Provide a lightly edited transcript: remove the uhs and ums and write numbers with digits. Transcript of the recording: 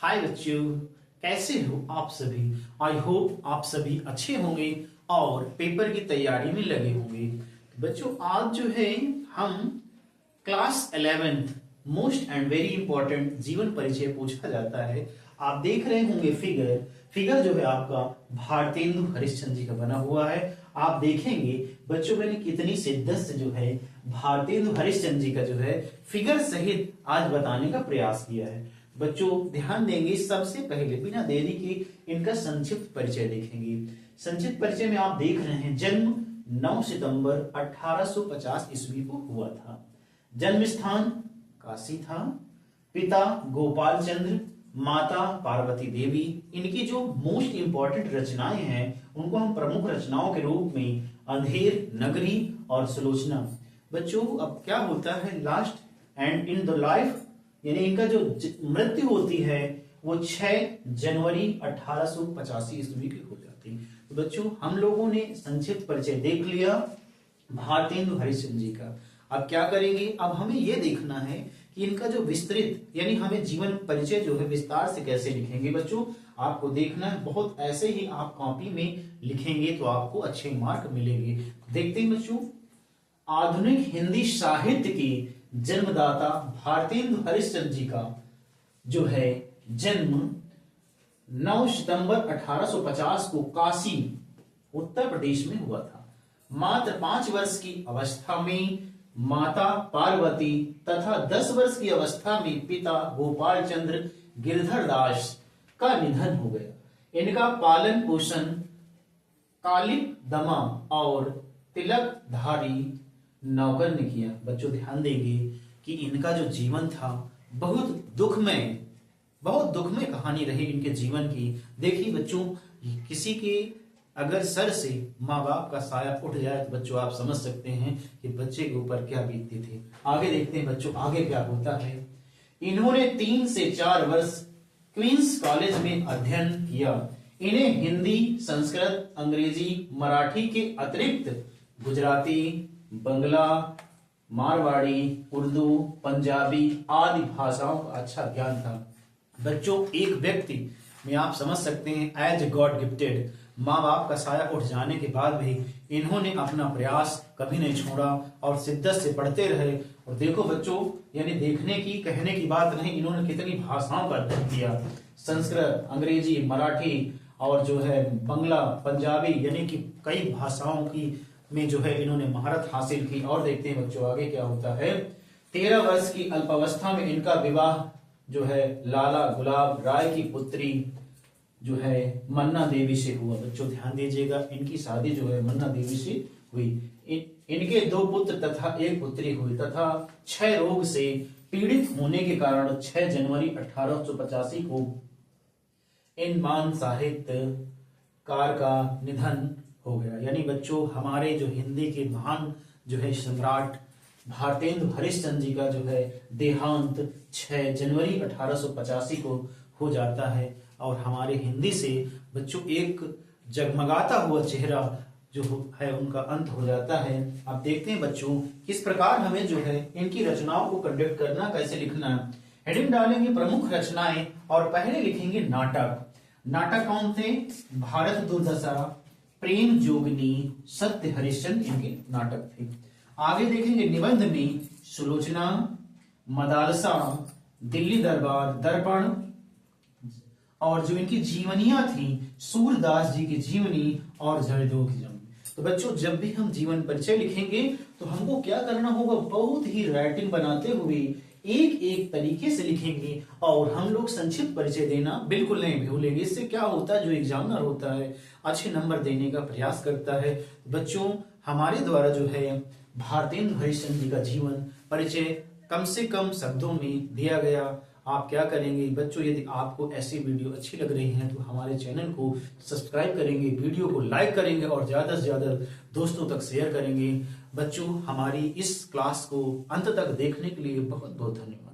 हाय बच्चों, कैसे हो आप सभी। आई होप आप सभी अच्छे होंगे और पेपर की तैयारी में लगे होंगे। बच्चों आज जो है हम class 11th most and very important जीवन परिचय पूछा जाता है। आप देख रहे होंगे फिगर जो है आपका भारतेंदु हरिश्चंद्र जी का बना हुआ है। आप देखेंगे बच्चों मैंने कितनी शिद्दत से जो है भारतेंदु हरिश्चंद्र जी का जो है फिगर सहित आज बताने का प्रयास किया है। बच्चों ध्यान देंगे, सबसे पहले बिना देरी के इनका संक्षिप्त परिचय देखेंगे। संक्षिप्त परिचय में आप देख रहे हैं जन्म 9 सितंबर 1850 ईस्वी को हुआ था। जन्म स्थान काशी था। पिता गोपाल चंद्र, माता पार्वती देवी। इनकी जो मोस्ट इंपॉर्टेंट रचनाएं हैं उनको हम प्रमुख रचनाओं के रूप में अंधेर, नगरी और सुलोचना। बच्चों अब क्या होता है last and in the life, यानी इनका जो मृत्यु होती है वो 6 जनवरी 1885 ईस्वी की हो जाती। तो बच्चों हम लोगों ने संक्षिप्त परिचय देख लिया भारतेंदु हरिश्चंद्र जी का। अब क्या करेंगे, अब हमें यह देखना है कि इनका जो विस्तृत यानी हमें जीवन परिचय जो है विस्तार से कैसे लिखेंगे। बच्चों आपको देखना है, बहुत ऐसे ही आप कॉपी में लिखेंगे तो आपको अच्छे मार्क मिलेंगे। देखते हैं बच्चों, आधुनिक हिंदी साहित्य की जन्मदाता भारतेंदु हरिश्चंद्र जी का जो है जन्म 9 सितंबर 1850 को काशी उत्तर प्रदेश में हुआ था। मात्र 5 वर्ष की अवस्था में माता पार्वती तथा 10 वर्ष की अवस्था में पिता गोपाल चंद्र गिरधर दास का निधन हो गया। इनका पालन पोषण कालिक दमा और तिलकधारी नौकर ने किया। बच्चों ध्यान देंगे कि इनका जो जीवन था बहुत दुखमय कहानी रही इनके जीवन की। देखिए बच्चों, किसी के अगर सर से माँ बाप का साया उठ जाए तो बच्चों आप समझ सकते हैं कि बच्चे के ऊपर क्या बीतती थी। आगे देखते हैं बच्चों आगे क्या होता है। इन्होंने 3 से 4 वर्ष क्वींस कॉलेज में अध्ययन किया। इन्हें हिंदी, संस्कृत, अंग्रेजी, मराठी के अतिरिक्त गुजराती, बंगला, मारवाड़ी, उर्दू, पंजाबी आदि भाषाओं का अच्छा ज्ञान था। बच्चों एक व्यक्ति में आप समझ सकते हैं एज गॉड गिफ्टेड, माँ बाप का साया उठ जाने के बाद भी इन्होंने अपना प्रयास कभी नहीं छोड़ा और शिद्दत से पढ़ते रहे। और देखो बच्चों, यानी देखने की कहने की बात नहीं, इन्होंने कितनी भाषाओं का अध्ययन किया। संस्कृत, अंग्रेजी, मराठी और जो है बंगला, पंजाबी, यानी कि कई भाषाओं की में जो है इन्होंने महारत हासिल की। और देखते हैं बच्चों आगे क्या होता है। 13 वर्ष की अल्पावस्था में इनका विवाह जो है लाला गुलाब राय की पुत्री जो है मन्ना देवी से हुआ। बच्चों ध्यान दीजिएगा, इनकी शादी जो है मन्ना देवी से हुई। इनके 2 पुत्र तथा 1 पुत्री हुई तथा 6 रोग से पीड़ित होने के कारण 6 जनवरी 1885 को इन महान साहित्यकार का निधन हो गया। यानी बच्चों हमारे जो हिंदी के महान जो है सम्राट भारतेंदु हरिश्चंद्र जी का जो है देहांत 6 जनवरी 1885 को हो जाता है। और हमारे हिंदी से बच्चों एक जगमगाता हुआ चेहरा जो है उनका अंत हो जाता है। आप देखते हैं बच्चों किस प्रकार हमें जो है इनकी रचनाओं को कंडक्ट करना, कैसे लिखना। हेडिंग डालेंगे प्रमुख रचनाएं और पहले लिखेंगे नाटक। नाटक कौन थे? भारत दुर्दशा, प्रेम जोगिनी, सत्य हरिश्चंद्र इनके नाटक थे। आगे देखेंगे निबंध में सुलोचना, मदालसा, दिल्ली दरबार, दर्पण और जो इनकी जीवनियां थी सूरदास जी की जीवनी और जयदेव की जीवनी। तो बच्चों जब भी हम जीवन परिचय लिखेंगे तो हमको क्या करना होगा, बहुत ही राइटिंग बनाते हुए एक एक तरीके से लिखेंगे और हम लोग संक्षिप्त परिचय देना बिल्कुल नहीं भूलेंगे। इससे क्या होता है, जो एग्जामिनर होता है अच्छे नंबर देने का प्रयास करता है। बच्चों हमारे द्वारा जो है भारतेंदु हरिश्चंद्र जी का जीवन परिचय कम से कम शब्दों में दिया गया। आप क्या करेंगे बच्चों, यदि आपको ऐसी वीडियो अच्छी लग रही है तो हमारे चैनल को सब्सक्राइब करेंगे, वीडियो को लाइक करेंगे और ज्यादा से ज्यादा दोस्तों तक शेयर करेंगे। बच्चों हमारी इस क्लास को अंत तक देखने के लिए बहुत बहुत धन्यवाद।